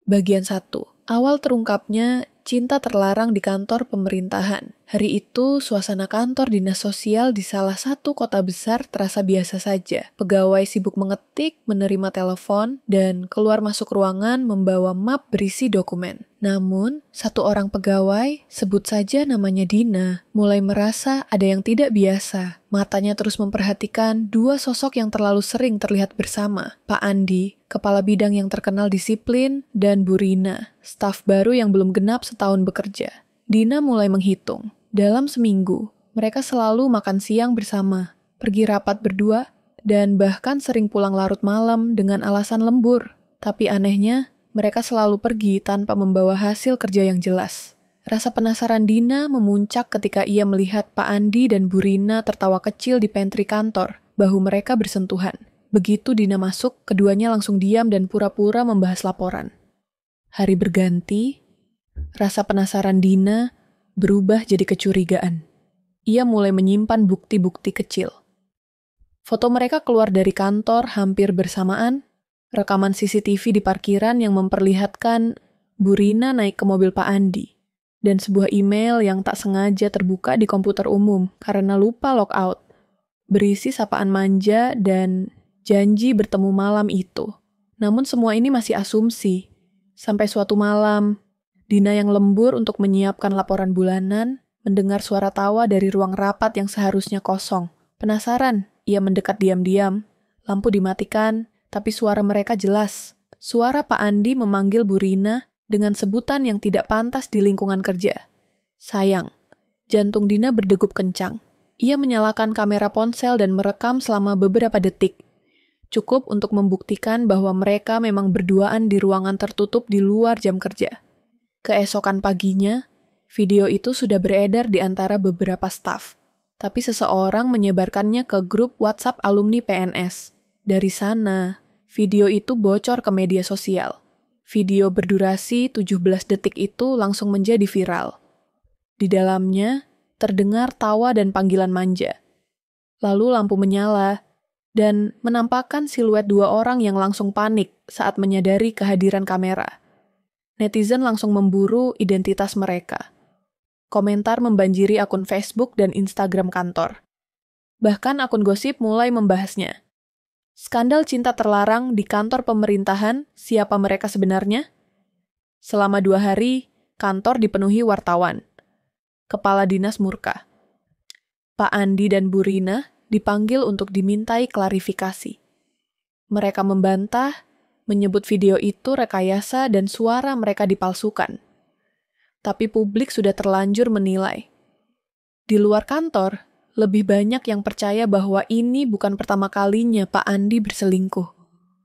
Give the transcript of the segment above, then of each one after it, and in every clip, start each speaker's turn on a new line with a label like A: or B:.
A: Bagian 1. Awal terungkapnya cinta terlarang di kantor pemerintahan. Hari itu, suasana kantor dinas sosial di salah satu kota besar terasa biasa saja. Pegawai sibuk mengetik, menerima telepon, dan keluar masuk ruangan membawa map berisi dokumen. Namun, satu orang pegawai, sebut saja namanya Dina, mulai merasa ada yang tidak biasa. Matanya terus memperhatikan dua sosok yang terlalu sering terlihat bersama. Pak Andi, kepala bidang yang terkenal disiplin, dan Bu Rina, staf baru yang belum genap setahun bekerja. Dina mulai menghitung. Dalam seminggu, mereka selalu makan siang bersama, pergi rapat berdua, dan bahkan sering pulang larut malam dengan alasan lembur. Tapi anehnya, mereka selalu pergi tanpa membawa hasil kerja yang jelas. Rasa penasaran Dina memuncak ketika ia melihat Pak Andi dan Bu Rina tertawa kecil di pantry kantor, bahu mereka bersentuhan. Begitu Dina masuk, keduanya langsung diam dan pura-pura membahas laporan. Hari berganti, rasa penasaran Dina berubah jadi kecurigaan. Ia mulai menyimpan bukti-bukti kecil. Foto mereka keluar dari kantor hampir bersamaan, rekaman CCTV di parkiran yang memperlihatkan Bu Rina naik ke mobil Pak Andi, dan sebuah email yang tak sengaja terbuka di komputer umum karena lupa logout, berisi sapaan manja dan janji bertemu malam itu. Namun semua ini masih asumsi. Sampai suatu malam, Dina yang lembur untuk menyiapkan laporan bulanan, mendengar suara tawa dari ruang rapat yang seharusnya kosong. Penasaran, ia mendekat diam-diam. Lampu dimatikan, tapi suara mereka jelas. Suara Pak Andi memanggil Bu Rina dengan sebutan yang tidak pantas di lingkungan kerja. Sayang, jantung Dina berdegup kencang. Ia menyalakan kamera ponsel dan merekam selama beberapa detik. Cukup untuk membuktikan bahwa mereka memang berduaan di ruangan tertutup di luar jam kerja. Keesokan paginya, video itu sudah beredar di antara beberapa staf. Tapi seseorang menyebarkannya ke grup WhatsApp alumni PNS. Dari sana, video itu bocor ke media sosial. Video berdurasi 17 detik itu langsung menjadi viral. Di dalamnya, terdengar tawa dan panggilan manja. Lalu lampu menyala, dan menampakkan siluet dua orang yang langsung panik saat menyadari kehadiran kamera. Netizen langsung memburu identitas mereka. Komentar membanjiri akun Facebook dan Instagram kantor. Bahkan akun gosip mulai membahasnya. Skandal cinta terlarang di kantor pemerintahan, siapa mereka sebenarnya? Selama 2 hari, kantor dipenuhi wartawan. Kepala dinas murka. Pak Andi dan Bu Rina dipanggil untuk dimintai klarifikasi. Mereka membantah, menyebut video itu rekayasa dan suara mereka dipalsukan. Tapi publik sudah terlanjur menilai. Di luar kantor, lebih banyak yang percaya bahwa ini bukan pertama kalinya Pak Andi berselingkuh.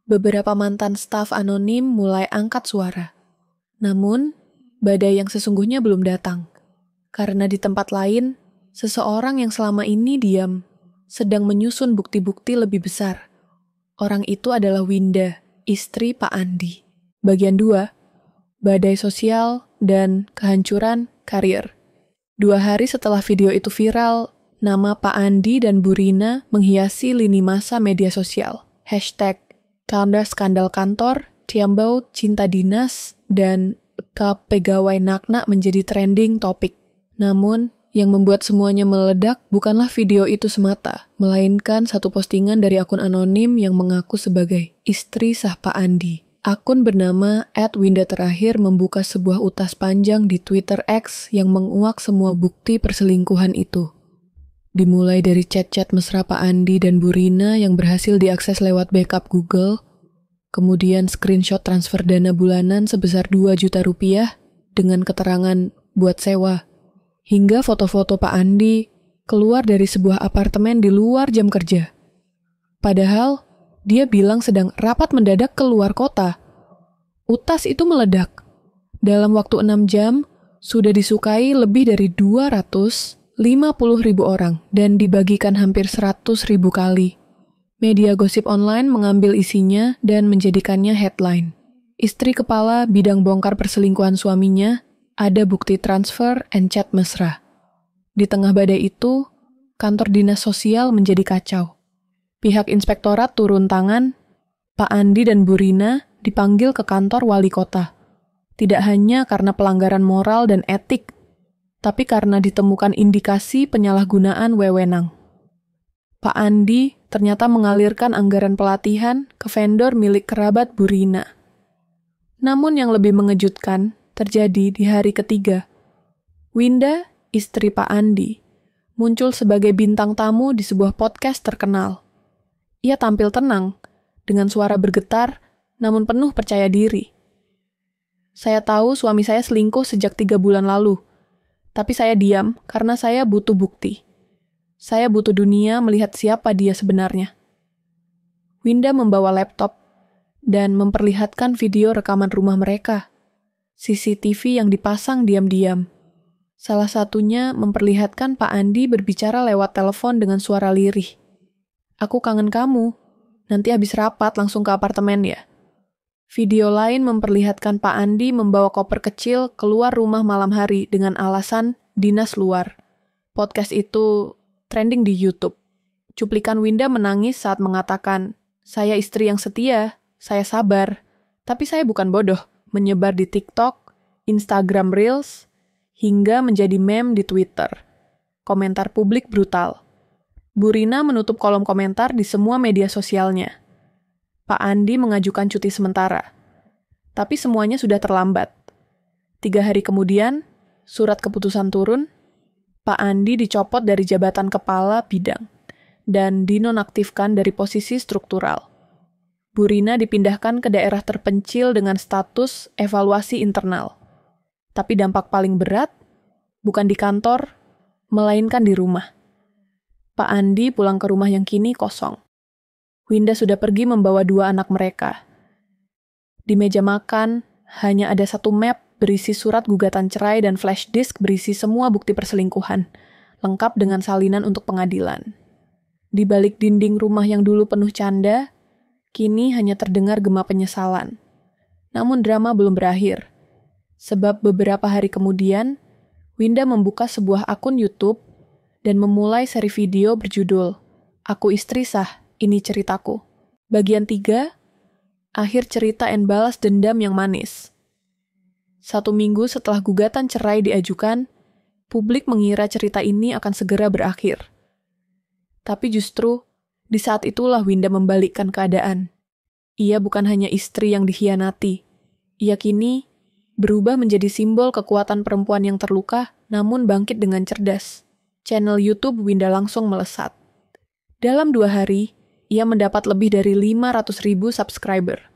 A: Beberapa mantan staf anonim mulai angkat suara. Namun, badai yang sesungguhnya belum datang. Karena di tempat lain, seseorang yang selama ini diam, sedang menyusun bukti-bukti lebih besar. Orang itu adalah Winda, istri Pak Andi. Bagian 2, badai sosial dan kehancuran karir. 2 hari setelah video itu viral, nama Pak Andi dan Bu Rina menghiasi lini masa media sosial. #Tanda skandal kantor, Tiambau cinta dinas, dan pegawai nakna menjadi trending topik. Namun, yang membuat semuanya meledak bukanlah video itu semata, melainkan satu postingan dari akun anonim yang mengaku sebagai istri sah Pak Andi. Akun bernama @winda_terakhir membuka sebuah utas panjang di Twitter X yang menguak semua bukti perselingkuhan itu. Dimulai dari chat-chat mesra Pak Andi dan Bu Rina yang berhasil diakses lewat backup Google, kemudian screenshot transfer dana bulanan sebesar 2 juta rupiah dengan keterangan buat sewa, hingga foto-foto Pak Andi keluar dari sebuah apartemen di luar jam kerja. Padahal, dia bilang sedang rapat mendadak ke luar kota. Utas itu meledak. Dalam waktu 6 jam, sudah disukai lebih dari 250.000 orang dan dibagikan hampir 100.000 kali. Media gosip online mengambil isinya dan menjadikannya headline. Istri kepala bidang bongkar perselingkuhan suaminya, ada bukti transfer and chat mesra. Di tengah badai itu, kantor dinas sosial menjadi kacau. Pihak inspektorat turun tangan, Pak Andi dan Bu Rina dipanggil ke kantor wali kota. Tidak hanya karena pelanggaran moral dan etik, tapi karena ditemukan indikasi penyalahgunaan wewenang. Pak Andi ternyata mengalirkan anggaran pelatihan ke vendor milik kerabat Bu Rina. Namun yang lebih mengejutkan terjadi di hari ketiga. Winda, istri Pak Andi, muncul sebagai bintang tamu di sebuah podcast terkenal. Ia tampil tenang, dengan suara bergetar, namun penuh percaya diri. Saya tahu suami saya selingkuh sejak 3 bulan lalu, tapi saya diam karena saya butuh bukti. Saya butuh dunia melihat siapa dia sebenarnya. Winda membawa laptop dan memperlihatkan video rekaman rumah mereka. CCTV yang dipasang diam-diam. Salah satunya memperlihatkan Pak Andi berbicara lewat telepon dengan suara lirih. Aku kangen kamu. Nanti habis rapat langsung ke apartemen ya. Video lain memperlihatkan Pak Andi membawa koper kecil keluar rumah malam hari dengan alasan dinas luar. Podcast itu trending di YouTube. Cuplikan Winda menangis saat mengatakan, "Saya istri yang setia, saya sabar, tapi saya bukan bodoh," menyebar di TikTok, Instagram Reels, hingga menjadi meme di Twitter. Komentar publik brutal. Bu Rina menutup kolom komentar di semua media sosialnya. Pak Andi mengajukan cuti sementara. Tapi semuanya sudah terlambat. 3 hari kemudian, surat keputusan turun, Pak Andi dicopot dari jabatan kepala bidang dan dinonaktifkan dari posisi struktural. Bu Rina dipindahkan ke daerah terpencil dengan status evaluasi internal. Tapi dampak paling berat bukan di kantor, melainkan di rumah. Pak Andi pulang ke rumah yang kini kosong. Winda sudah pergi membawa 2 anak mereka. Di meja makan, hanya ada 1 map berisi surat gugatan cerai dan flash disk berisi semua bukti perselingkuhan, lengkap dengan salinan untuk pengadilan. Di balik dinding rumah yang dulu penuh canda, kini hanya terdengar gema penyesalan. Namun drama belum berakhir. Sebab beberapa hari kemudian, Winda membuka sebuah akun YouTube dan memulai seri video berjudul Aku Istri Sah, Ini Ceritaku. Bagian 3, akhir cerita and balas dendam yang manis. 1 minggu setelah gugatan cerai diajukan, publik mengira cerita ini akan segera berakhir. Tapi justru, di saat itulah Winda membalikkan keadaan. Ia bukan hanya istri yang dikhianati. Ia kini berubah menjadi simbol kekuatan perempuan yang terluka, namun bangkit dengan cerdas. Channel YouTube Winda langsung melesat. Dalam 2 hari, ia mendapat lebih dari 500.000 subscriber.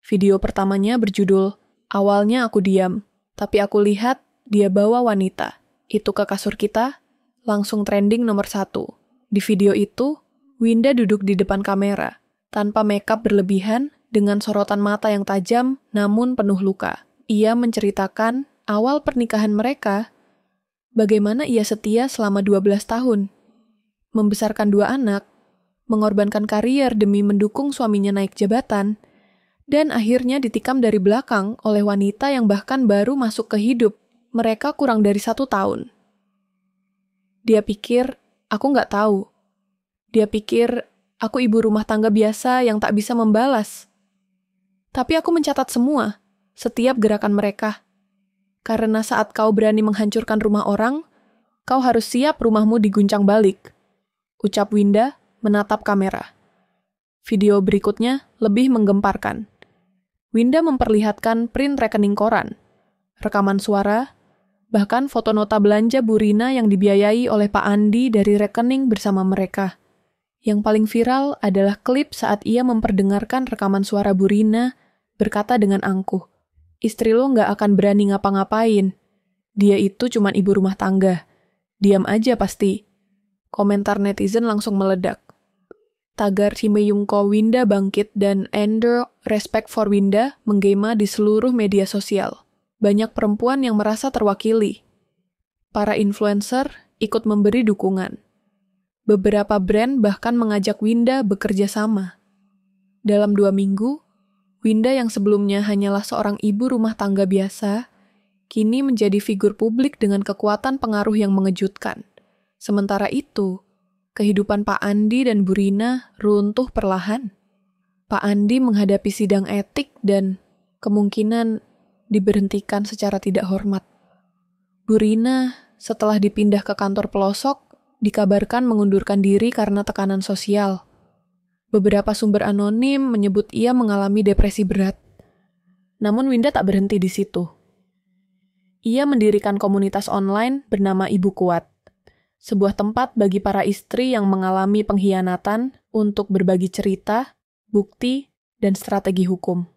A: Video pertamanya berjudul, Awalnya Aku Diam, Tapi Aku Lihat Dia Bawa Wanita. Itu ke kasur kita, langsung trending nomor 1. Di video itu, Winda duduk di depan kamera, tanpa makeup berlebihan, dengan sorotan mata yang tajam namun penuh luka. Ia menceritakan awal pernikahan mereka, bagaimana ia setia selama 12 tahun, membesarkan 2 anak, mengorbankan karier demi mendukung suaminya naik jabatan, dan akhirnya ditikam dari belakang oleh wanita yang bahkan baru masuk ke hidup mereka kurang dari 1 tahun. Dia pikir, aku nggak tahu. Dia pikir, aku ibu rumah tangga biasa yang tak bisa membalas. Tapi aku mencatat semua, setiap gerakan mereka. Karena saat kau berani menghancurkan rumah orang, kau harus siap rumahmu diguncang balik. Ucap Winda menatap kamera. Video berikutnya lebih menggemparkan. Winda memperlihatkan print rekening koran, rekaman suara, bahkan foto nota belanja Bu Rina yang dibiayai oleh Pak Andi dari rekening bersama mereka. Yang paling viral adalah klip saat ia memperdengarkan rekaman suara Bu Rina berkata dengan angkuh, "Istri lo nggak akan berani ngapa-ngapain. Dia itu cuma ibu rumah tangga. Diam aja pasti." Komentar netizen langsung meledak. Tagar Cimeyungko Winda bangkit dan Ender Respect for Winda menggema di seluruh media sosial. Banyak perempuan yang merasa terwakili. Para influencer ikut memberi dukungan. Beberapa brand bahkan mengajak Winda bekerja sama. Dalam 2 minggu, Winda yang sebelumnya hanyalah seorang ibu rumah tangga biasa, kini menjadi figur publik dengan kekuatan pengaruh yang mengejutkan. Sementara itu, kehidupan Pak Andi dan Bu Rina runtuh perlahan. Pak Andi menghadapi sidang etik dan kemungkinan diberhentikan secara tidak hormat. Bu Rina, setelah dipindah ke kantor pelosok, dikabarkan mengundurkan diri karena tekanan sosial. Beberapa sumber anonim menyebut ia mengalami depresi berat. Namun Winda tak berhenti di situ. Ia mendirikan komunitas online bernama Ibu Kuat, sebuah tempat bagi para istri yang mengalami pengkhianatan untuk berbagi cerita, bukti, dan strategi hukum.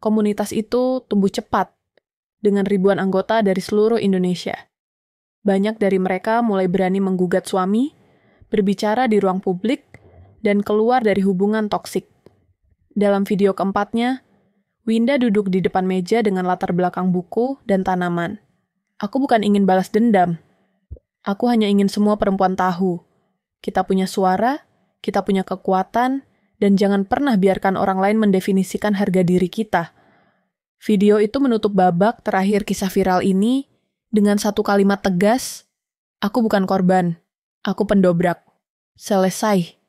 A: Komunitas itu tumbuh cepat, dengan ribuan anggota dari seluruh Indonesia. Banyak dari mereka mulai berani menggugat suami, berbicara di ruang publik, dan keluar dari hubungan toksik. Dalam video keempatnya, Winda duduk di depan meja dengan latar belakang buku dan tanaman. Aku bukan ingin balas dendam. Aku hanya ingin semua perempuan tahu. Kita punya suara, kita punya kekuatan, dan jangan pernah biarkan orang lain mendefinisikan harga diri kita. Video itu menutup babak terakhir kisah viral ini dengan satu kalimat tegas, aku bukan korban, aku pendobrak. Selesai.